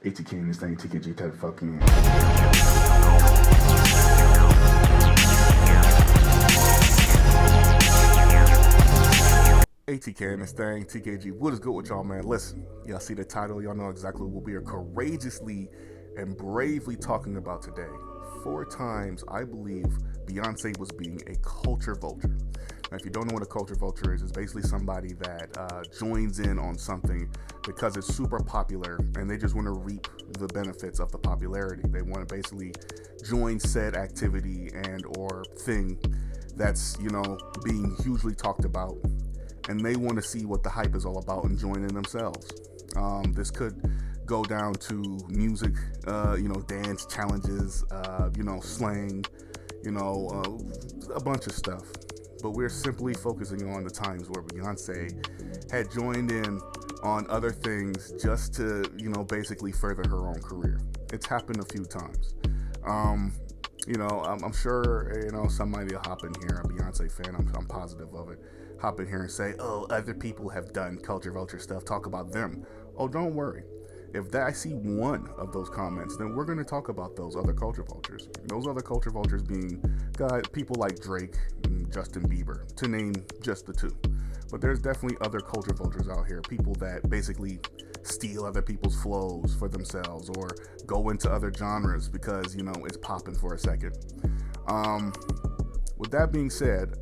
ATK in this thing, TKG type of fucking. ATK in this thing, TKG. What is good with y'all, man? Listen, y'all see the title, y'all know exactly what we are courageously and bravely talking about today. 4 times, I believe, Beyonce was being a culture vulture. Now, if you don't know what a culture vulture is, it's basically somebody that joins in on something because it's super popular and they just want to reap the benefits of the popularity. They want to basically join said activity and or thing that's, being hugely talked about, and they want to see what the hype is all about and join in themselves. This could go down to music, dance challenges, slang, a bunch of stuff. But we're simply focusing on the times where Beyonce had joined in on other things just to, basically further her own career. It's happened a few times. I'm sure, somebody will hop in here, a Beyonce fan, I'm positive of it, hop in here and say, oh, other people have done culture vulture stuff, talk about them. Oh, don't worry. If I see one of those comments, then we're going to talk about those other culture vultures. Those other culture vultures being people like Drake and Justin Bieber, to name just the two. But there's definitely other culture vultures out here, people that basically steal other people's flows for themselves or go into other genres because, it's popping for a second. With that being said,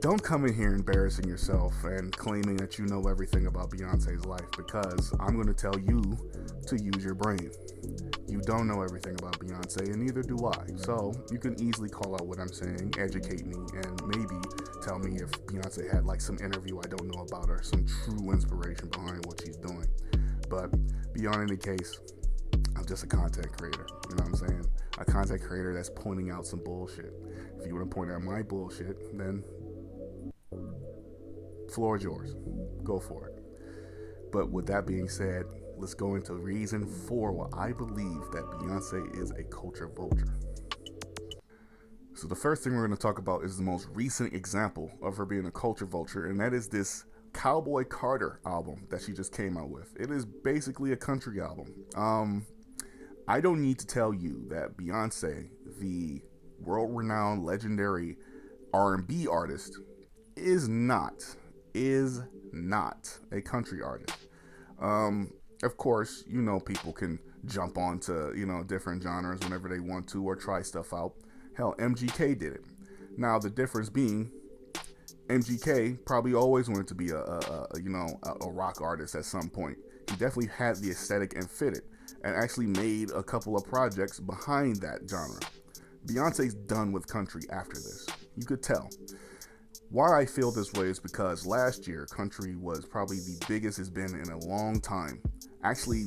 don't come in here embarrassing yourself and claiming that you know everything about Beyonce's life, because I'm going to tell you to use your brain. You don't know everything about Beyonce, and neither do I. So you can easily call out what I'm saying, educate me, and maybe tell me if Beyonce had like some interview I don't know about or some true inspiration behind what she's doing. But beyond any case, I'm just a content creator. You know what I'm saying? A content creator that's pointing out some bullshit. If you want to point out my bullshit, then floor is yours. Go for it. But with that being said, let's go into reason for why I believe that Beyonce is a culture vulture. So the first thing we're going to talk about is the most recent example of her being a culture vulture, and that is this Cowboy Carter album that she just came out with. It is basically a country album. I don't need to tell you that Beyonce, the world-renowned, legendary R&B artist, is not a country artist. Of course, people can jump onto, different genres whenever they want to or try stuff out. Hell, MGK did it. Now, the difference being, MGK probably always wanted to be a rock artist at some point. He definitely had the aesthetic and fit it, and actually made a couple of projects behind that genre. Beyonce's done with country after this. You could tell. Why I feel this way is because last year, country was probably the biggest it's been in a long time. Actually,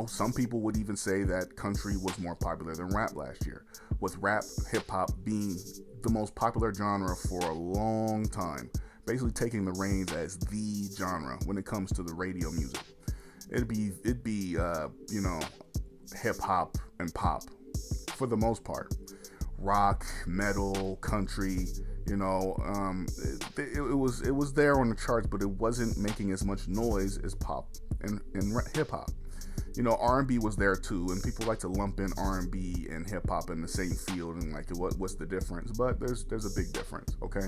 some people would even say that country was more popular than rap last year, with rap, hip-hop being the most popular genre for a long time, basically taking the reins as the genre when it comes to the radio music. It'd be hip-hop and pop for the most part. Rock, metal, country, it was there on the charts, but it wasn't making as much noise as pop and hip hop. R&B was there too, and people like to lump in R&B and hip hop in the same field and like what's the difference? But there's a big difference, okay?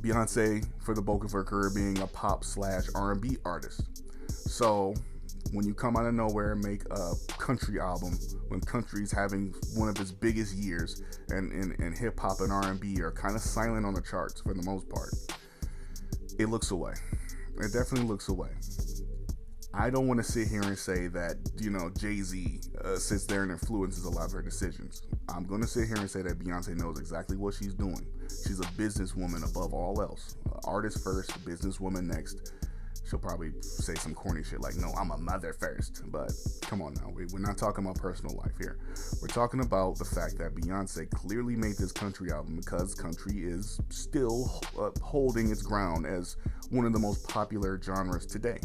Beyonce, for the bulk of her career, being a pop/R&B artist. So when you come out of nowhere and make a country album, when country's having one of its biggest years, and hip hop and R&B are kind of silent on the charts for the most part, it looks away. It definitely looks away. I don't want to sit here and say that, Jay-Z sits there and influences a lot of her decisions. I'm going to sit here and say that Beyonce knows exactly what she's doing. She's a businesswoman above all else. Artist first, businesswoman next. She'll probably say some corny shit like, no, I'm a mother first. But come on now, we're not talking about personal life here. We're talking about the fact that Beyonce clearly made this country album because country is still holding its ground as one of the most popular genres today.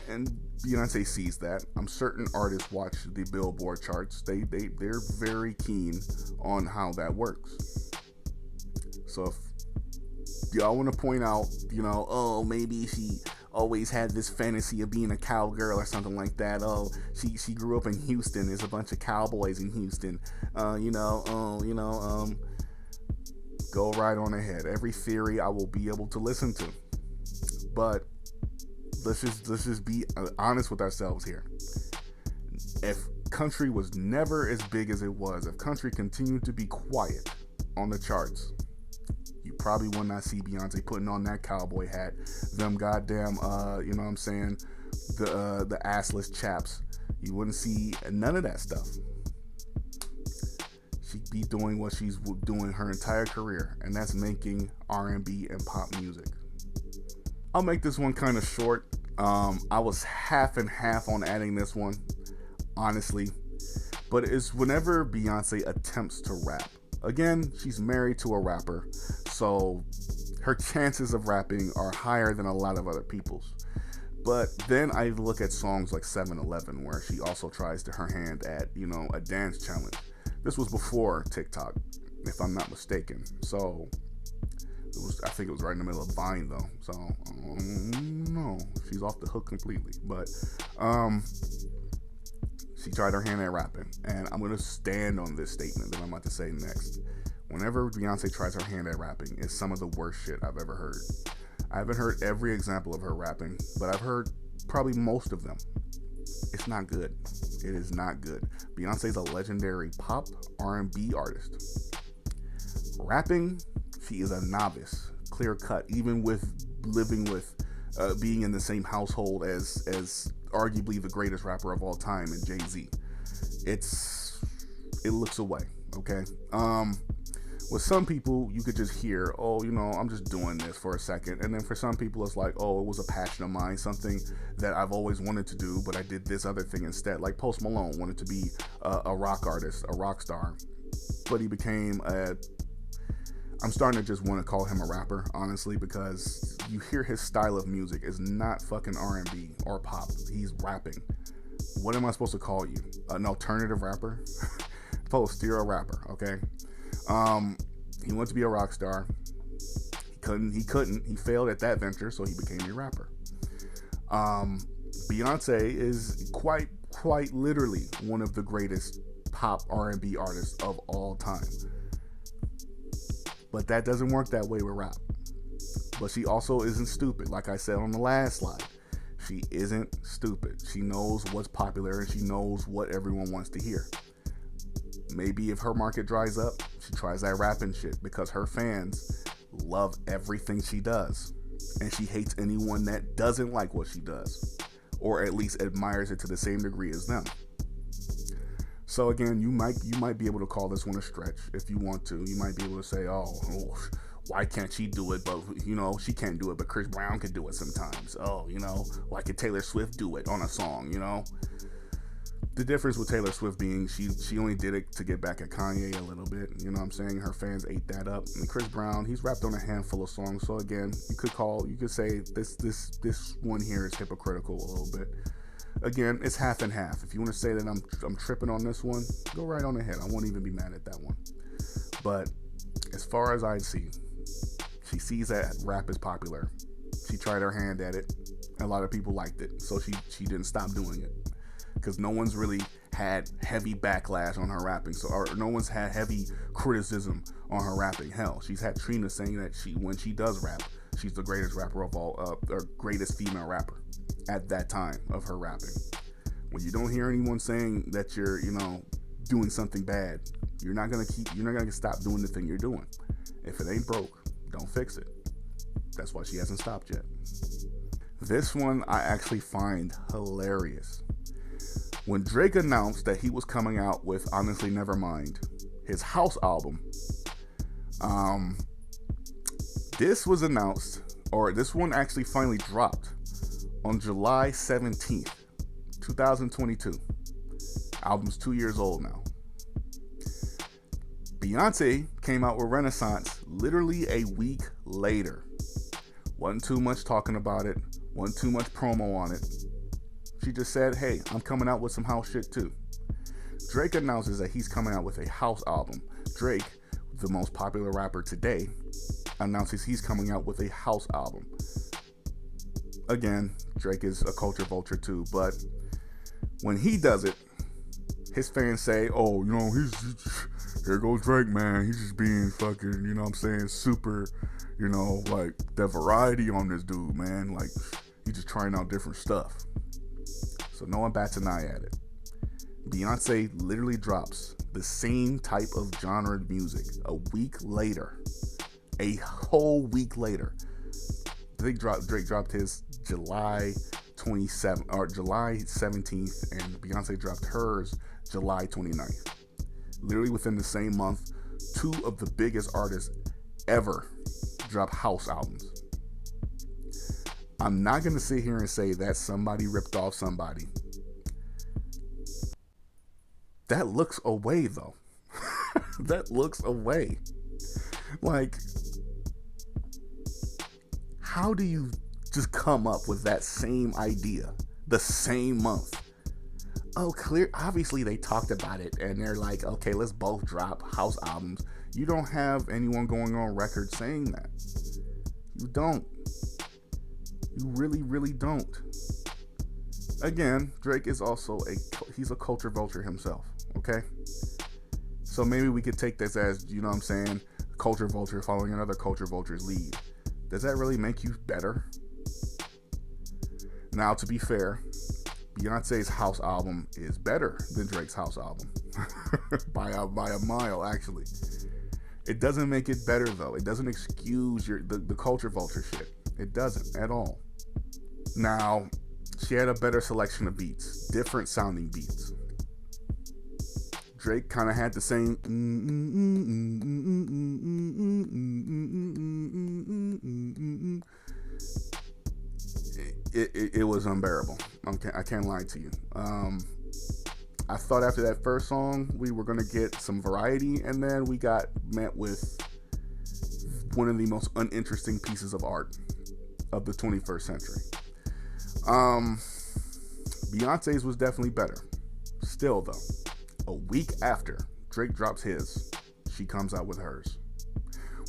And Beyonce sees that. I'm certain artists watch the Billboard charts. They're very keen on how that works. So if y'all want to point out, oh, maybe she always had this fantasy of being a cowgirl or something like that. Oh, she grew up in Houston. There's a bunch of cowboys in Houston. Go right on ahead. Every theory I will be able to listen to. But let's just be honest with ourselves here. If country was never as big as it was, if country continued to be quiet on the charts, you probably will not see Beyonce putting on that cowboy hat, them goddamn, the assless chaps. You wouldn't see none of that stuff. She'd be doing what she's doing her entire career, and that's making R&B and pop music. I'll make this one kind of short. I was half and half on adding this one, honestly, but it's whenever Beyonce attempts to rap. Again, she's married to a rapper, so her chances of rapping are higher than a lot of other people's. But then I look at songs like 7-Eleven, where she also tries her hand at, a dance challenge. This was before TikTok, if I'm not mistaken. So I think it was right in the middle of Vine, though. So no, she's off the hook completely. But she tried her hand at rapping, and I'm gonna stand on this statement that I'm about to say next. Whenever Beyonce tries her hand at rapping, it's some of the worst shit I've ever heard. I haven't heard every example of her rapping, but I've heard probably most of them. It's not good. It is not good. Beyonce's a legendary pop R&B artist. Rapping, she is a novice, clear cut, even with living with, being in the same household as arguably the greatest rapper of all time in Jay-Z. It looks away, okay? With some people, you could just hear, I'm just doing this for a second. And then for some people, it's like, it was a passion of mine, something that I've always wanted to do, but I did this other thing instead. Like Post Malone wanted to be a rock artist, a rock star, but he became I'm starting to just want to call him a rapper, honestly, because you hear his style of music is not fucking R&B or pop. He's rapping. What am I supposed to call you? An alternative rapper? Post, you're a rapper, okay? He wanted to be a rock star. He couldn't. He failed at that venture, so he became a rapper. Beyonce is quite literally one of the greatest pop R&B artists of all time. But that doesn't work that way with rap. But she also isn't stupid. Like I said on the last slide, she isn't stupid. She knows what's popular and she knows what everyone wants to hear. Maybe if her market dries up, she tries that rapping shit because her fans love everything she does. And she hates anyone that doesn't like what she does, or at least admires it to the same degree as them. So again, you might be able to call this one a stretch if you want to. You might be able to say, why can't she do it? But she can't do it, but Chris Brown can do it sometimes. Why can Taylor Swift do it on a song? The difference with Taylor Swift being she only did it to get back at Kanye a little bit. You know what I'm saying? Her fans ate that up. And Chris Brown, he's rapped on a handful of songs. So again, you could say this one here is hypocritical a little bit. Again, it's half and half. If you want to say that I'm tripping on this one, go right on ahead. I won't even be mad at that one. But as far as I see, she sees that rap is popular. She tried her hand at it. A lot of people liked it, so she didn't stop doing it. Because no one's really had heavy backlash on her rapping, or no one's had heavy criticism on her rapping. Hell, she's had Trina saying that when she does rap, she's the greatest rapper of all, or greatest female rapper at that time of her rapping. When you don't hear anyone saying that you're, doing something bad, you're not gonna stop doing the thing you're doing. If it ain't broke, don't fix it. That's why she hasn't stopped yet. This one I actually find hilarious. When Drake announced that he was coming out with Honestly Nevermind, his house album, this was announced, or this one actually finally dropped on July 17th, 2022. Album's 2 years old now. Beyonce came out with Renaissance literally a week later. Wasn't too much talking about it, wasn't too much promo on it. She just said, hey, I'm coming out with some house shit too. Drake announces that he's coming out with a house album. Drake, the most popular rapper today, announces he's coming out with a house album. Again, Drake is a culture vulture too, but when he does it, his fans say, oh, he's here goes Drake, man. He's just being fucking, super, like the variety on this dude, man. Like, he's just trying out different stuff. So no one bats an eye at it. Beyonce literally drops the same type of genre of music a week later. A whole week later. Drake dropped his July 27th or July 17th, and Beyonce dropped hers July 29th. Literally within the same month, two of the biggest artists ever drop house albums. I'm not going to sit here and say that somebody ripped off somebody. That looks away, though. That looks away. Like, how do you just come up with that same idea the same month? Oh, obviously they talked about it and they're like, okay, let's both drop house albums. You don't have anyone going on record saying that. You don't. You really, really don't. Again, Drake is also he's a culture vulture himself, okay? So maybe we could take this as, culture vulture following another culture vulture's lead. Does that really make you better? Now, to be fair, Beyonce's house album is better than Drake's house album. by a mile, actually. It doesn't make it better, though. It doesn't excuse the culture vulture shit. It doesn't at all. Now, she had a better selection of beats, different sounding beats. Drake kind of had the same. It was unbearable. I can't lie to you. I thought after that first song we were gonna get some variety, and then we got met with one of the most uninteresting pieces of art of the 21st century. Beyonce's was definitely better. Still though, a week after Drake drops his, she comes out with hers.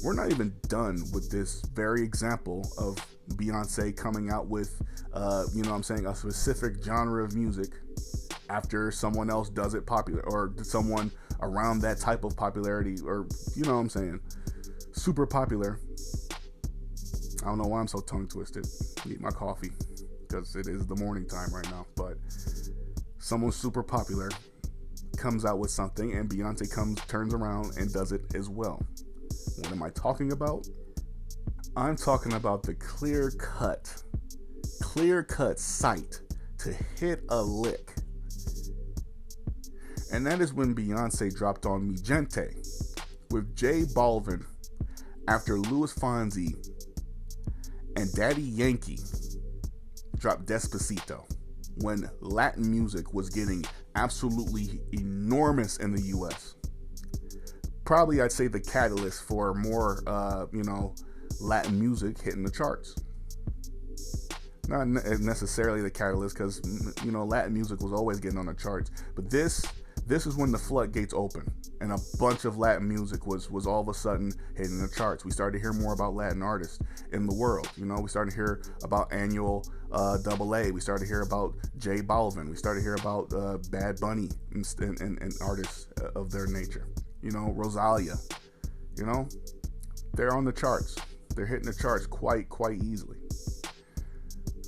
We're not even done with this very example of Beyonce coming out with, a specific genre of music after someone else does it popular, or someone around that type of popularity, or, super popular. I don't know why I'm so tongue twisted. Eat my coffee, because it is the morning time right now, but someone super popular comes out with something, and Beyonce turns around and does it as well. What am I talking about? I'm talking about the clear-cut sight to hit a lick. And that is when Beyonce dropped on Mi Gente with J Balvin after Luis Fonsi and Daddy Yankee dropped Despacito, when Latin music was getting absolutely enormous in the US. Probably, I'd say, the catalyst for more, Latin music hitting the charts. Not necessarily the catalyst, because, Latin music was always getting on the charts. But this is when the floodgates opened, and a bunch of Latin music was all of a sudden hitting the charts. We started to hear more about Latin artists in the world. We started to hear about Annual AA. We started to hear about J Balvin. We started to hear about Bad Bunny and artists of their nature. Rosalia. They're on the charts. They're hitting the charts quite easily.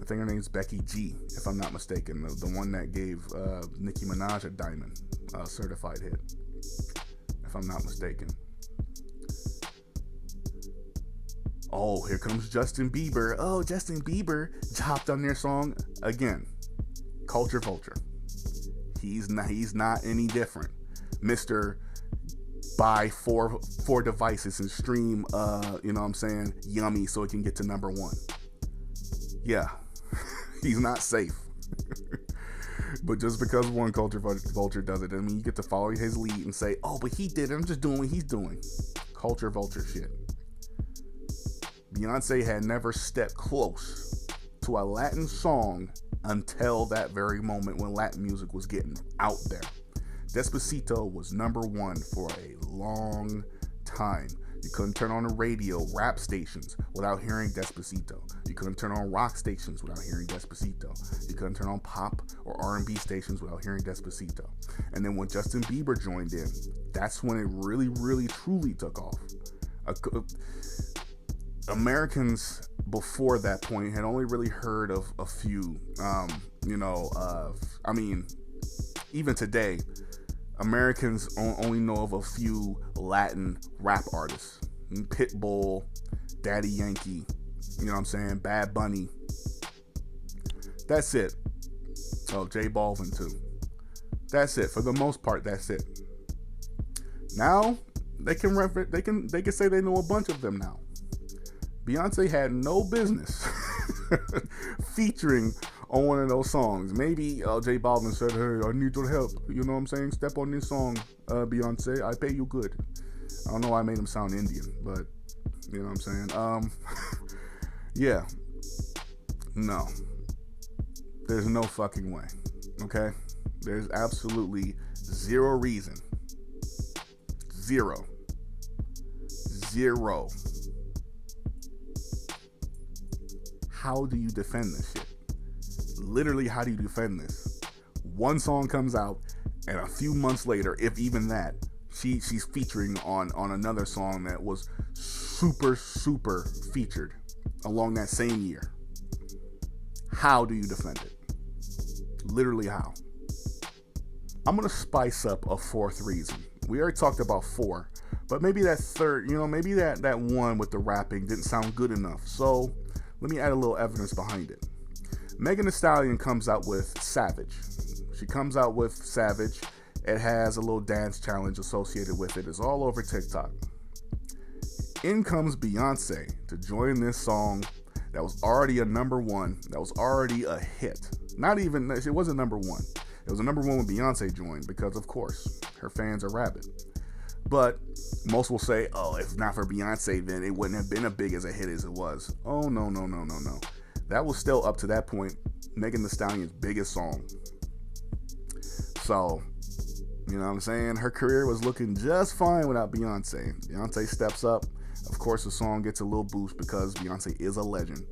I think her name's Becky G, if I'm not mistaken, the one that gave Nicki Minaj a diamond certified hit, if I'm not mistaken. Oh, here comes Justin Bieber. Oh, Justin Bieber hopped on their song again. Culture vulture. He's not any different. Mr. Buy four devices and stream, Yummy, so it can get to number one. Yeah, he's not safe. But just because one culture vulture does it, you get to follow his lead and say, oh, but he did it. I'm just doing what he's doing. Culture vulture shit. Beyonce had never stepped close to a Latin song until that very moment when Latin music was getting out there. Despacito was number one for a long time. You couldn't turn on the radio, rap stations, without hearing Despacito. You couldn't turn on rock stations without hearing Despacito. You couldn't turn on pop or R&B stations without hearing Despacito. And then when Justin Bieber joined in, that's when it really, really, truly took off. Americans before that point had only really heard of a few, even today, Americans only know of a few Latin rap artists. Pitbull, Daddy Yankee, you know what I'm saying? Bad Bunny. That's it. Oh, J Balvin too. That's it. For the most part, that's it. Now, they can say they know a bunch of them now. Beyonce had no business featuring on one of those songs. Maybe J Balvin said, "Hey, I need your help. You know what I'm saying? Step on this song, Beyonce. I pay you good." I don't know why I made him sound Indian, but you know what I'm saying? Yeah. No. There's no fucking way. Okay? There's absolutely zero reason. Zero. How do you defend this shit? Literally, how do you defend this? One song comes out, and a few months later, if even that, she's featuring on another song that was super featured along that same year. How do you defend it? Literally, how? I'm gonna spice up a fourth reason. We already talked about four, but maybe that third, maybe that one with the rapping didn't sound good enough. So let me add a little evidence behind it. Megan Thee Stallion comes out with Savage. She comes out with Savage. It has a little dance challenge associated with it. It's all over TikTok. In comes Beyonce to join this song that was already a number one, that was already a hit. It wasn't number one. It was a number one when Beyonce joined because, of course, her fans are rabid. But most will say, oh, if not for Beyonce, then it wouldn't have been as big as a hit as it was. Oh, no. That was still, up to that point, Megan Thee Stallion's biggest song. So, you know what I'm saying? Her career was looking just fine without Beyonce. Beyonce steps up. Of course, the song gets a little boost because Beyonce is a legend.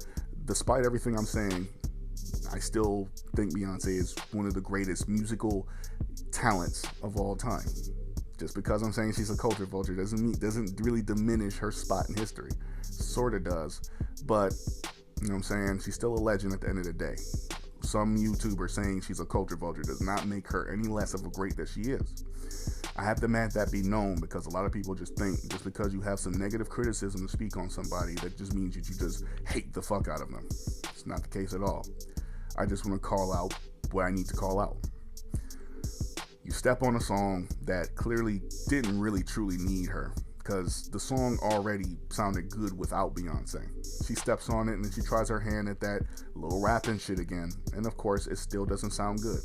Despite everything I'm saying, I still think Beyonce is one of the greatest musical talents of all time. Just because I'm saying she's a culture vulture doesn't really diminish her spot in history. Sort of does. But, you know what I'm saying? She's still a legend at the end of the day. Some YouTuber saying she's a culture vulture does not make her any less of a great that she is. I have to let that be known because a lot of people just think just because you have some negative criticism to speak on somebody, that just means that you just hate the fuck out of them. It's not the case at all. I just want to call out what I need to call out. You step on a song that clearly didn't really truly need her because the song already sounded good without Beyonce. She steps on it and then she tries her hand at that little rapping shit again. And of course, it still doesn't sound good.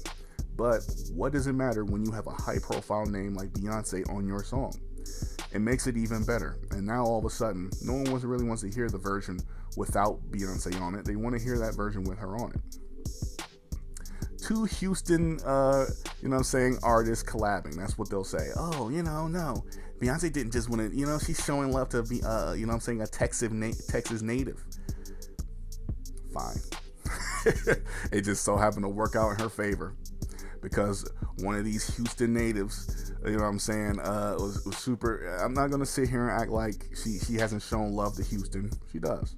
But what does it matter when you have a high profile name like Beyonce on your song? It makes it even better. And now all of a sudden, no one really wants to hear the version without Beyonce on it. They want to hear that version with her on it. Two Houston, artists collabing. That's what they'll say. Oh, no. Beyonce didn't just want to, she's showing love to be, a Texas native. Fine. It just so happened to work out in her favor. Because one of these Houston natives, was super. I'm not going to sit here and act like she hasn't shown love to Houston. She does.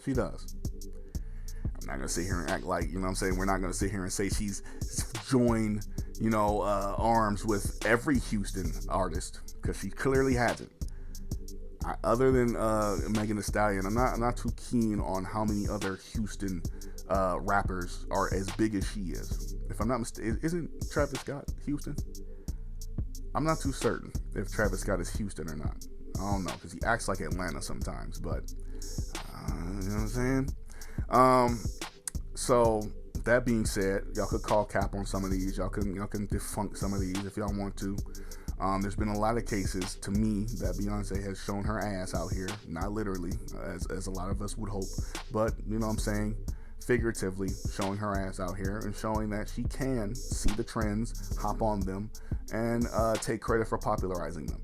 I'm not going to sit here and act like, we're not going to sit here and say she's joined, arms with every Houston artist, because she clearly hasn't. Other than Megan Thee Stallion, I'm not too keen on how many other Houston rappers are as big as she is. If I'm not mistaken, isn't Travis Scott Houston? I'm not too certain if Travis Scott is Houston or not. I don't know, because he acts like Atlanta sometimes, but you know what I'm saying? So that being said, y'all could call cap on some of these. Y'all can defunk some of these if y'all want to. There's been a lot of cases, to me, that Beyonce has shown her ass out here, not literally, as a lot of us would hope, but, figuratively showing her ass out here and showing that she can see the trends, hop on them, and take credit for popularizing them.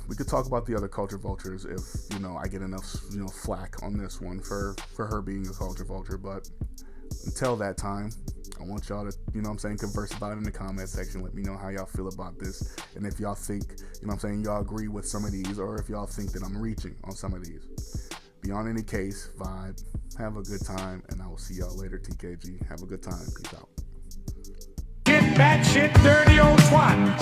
we could talk about the other culture vultures if, you know, I get enough, you know, flack on this one for her being a culture vulture. But until that time, I want y'all to, you know what I'm saying, converse about it in the comment section. Let me know how y'all feel about this. And if y'all think, you know what I'm saying, y'all agree with some of these, or if y'all think that I'm reaching on some of these. Beyond any case, vibe, have a good time, and I will see y'all later, TKG. Have a good time. Peace out. Get that shit dirty old twat.